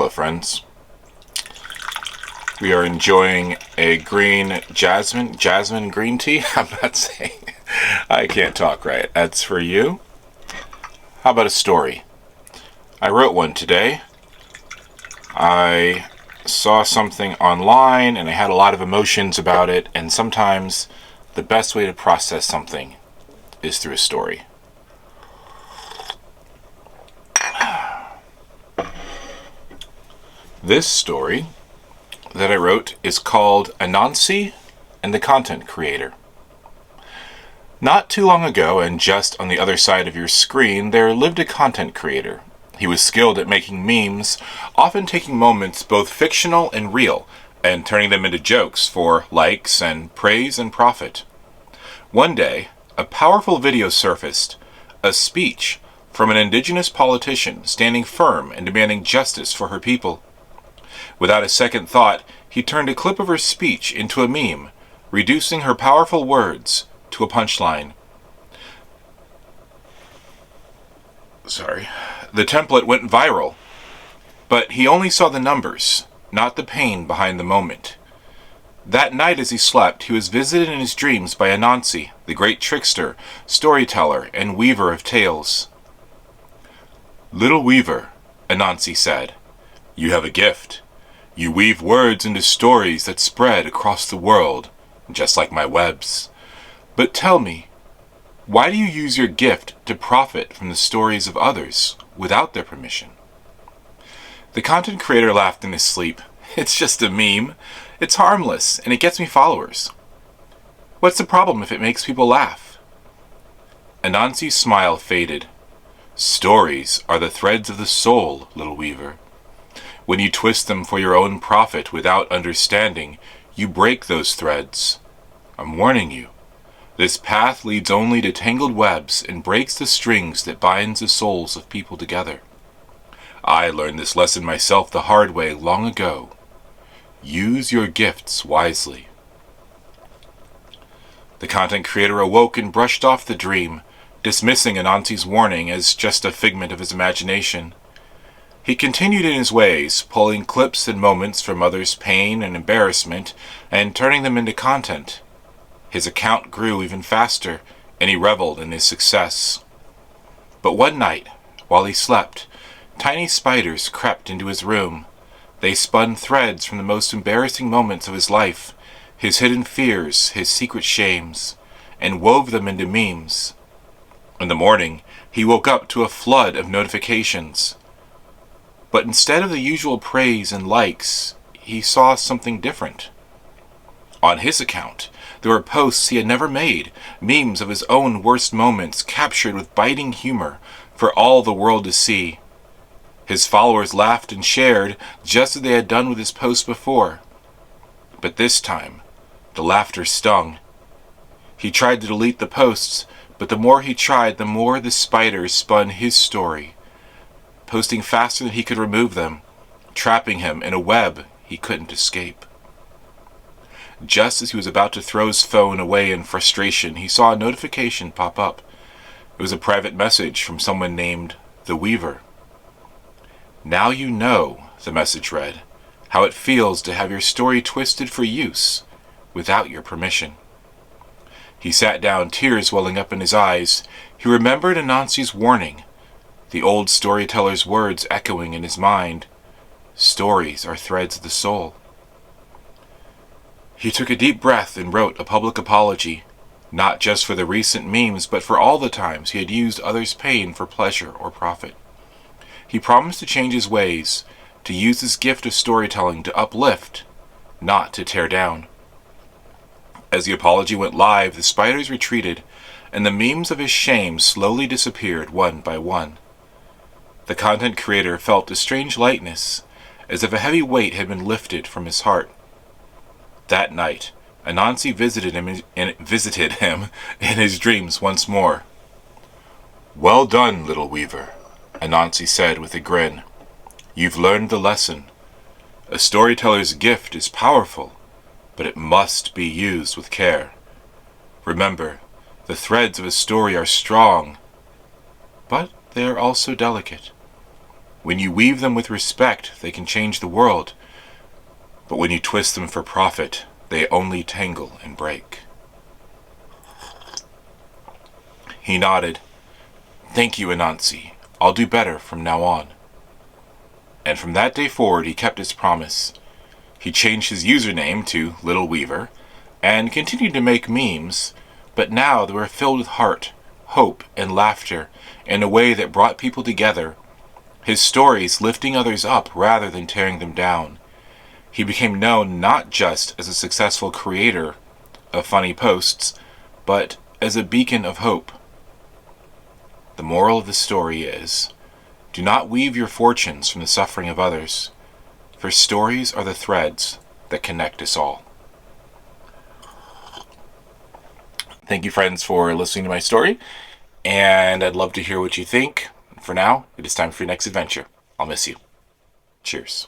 Hello, friends. We are enjoying a green jasmine green tea. I'm not saying, I can't talk right. That's for you. How about a story? I wrote one today. I saw something online and I had a lot of emotions about it, and sometimes the best way to process something is through a story. This story that I wrote is called Anansi and the Content Creator. Not too long ago, and just on the other side of your screen, there lived a content creator. He was skilled at making memes, often taking moments both fictional and real, and turning them into jokes for likes and praise and profit. One day, a powerful video surfaced, a speech from an indigenous politician standing firm and demanding justice for her people. Without a second thought, he turned a clip of her speech into a meme, reducing her powerful words to a punchline. The template went viral, but he only saw the numbers, not the pain behind the moment. That night as he slept, he was visited in his dreams by Anansi, the great trickster, storyteller, and weaver of tales. "Little weaver," Anansi said, "you have a gift. You weave words into stories that spread across the world, just like my webs. But tell me, why do you use your gift to profit from the stories of others without their permission?" The content creator laughed in his sleep. "It's just a meme. It's harmless, and it gets me followers. What's the problem if it makes people laugh?" Anansi's smile faded. "Stories are the threads of the soul, little weaver. When you twist them for your own profit without understanding, you break those threads. I'm warning you. This path leads only to tangled webs and breaks the strings that binds the souls of people together. I learned this lesson myself the hard way long ago. Use your gifts wisely." The content creator awoke and brushed off the dream, dismissing Anansi's warning as just a figment of his imagination. He continued in his ways, pulling clips and moments from others' pain and embarrassment and turning them into content. His account grew even faster, and he reveled in his success. But one night, while he slept, tiny spiders crept into his room. They spun threads from the most embarrassing moments of his life, his hidden fears, his secret shames, and wove them into memes. In the morning, he woke up to a flood of notifications. But instead of the usual praise and likes, he saw something different. On his account, there were posts he had never made, memes of his own worst moments captured with biting humor for all the world to see. His followers laughed and shared, just as they had done with his posts before. But this time, the laughter stung. He tried to delete the posts, but the more he tried, the more the spiders spun his story, posting faster than he could remove them, trapping him in a web he couldn't escape. Just as he was about to throw his phone away in frustration, he saw a notification pop up. It was a private message from someone named the Weaver. "Now you know," the message read, "how it feels to have your story twisted for use without your permission." He sat down, tears welling up in his eyes. He remembered Anansi's warning, the old storyteller's words echoing in his mind. Stories are threads of the soul. He took a deep breath and wrote a public apology, not just for the recent memes, but for all the times he had used others' pain for pleasure or profit. He promised to change his ways, to use his gift of storytelling to uplift, not to tear down. As the apology went live, the spiders retreated, and the memes of his shame slowly disappeared one by one. The content creator felt a strange lightness, as if a heavy weight had been lifted from his heart. That night, Anansi visited him in his dreams once more. "Well done, little weaver," Anansi said with a grin. "You've learned the lesson. A storyteller's gift is powerful, but it must be used with care. Remember, the threads of a story are strong, but they are also delicate. When you weave them with respect, they can change the world. But when you twist them for profit, they only tangle and break. He nodded. Thank you, Anansi. I'll do better from now on. And from that day forward, he kept his promise. He changed his username to Little Weaver and continued to make memes, but now they were filled with heart, hope, and laughter in a way that brought people together. His stories lifting others up rather than tearing them down. He became known not just as a successful creator of funny posts, but as a beacon of hope. The moral of the story is, do not weave your fortunes from the suffering of others, for stories are the threads that connect us all. Thank you, friends, for listening to my story, and I'd love to hear what you think. For now, it is time for your next adventure. I'll miss you. Cheers.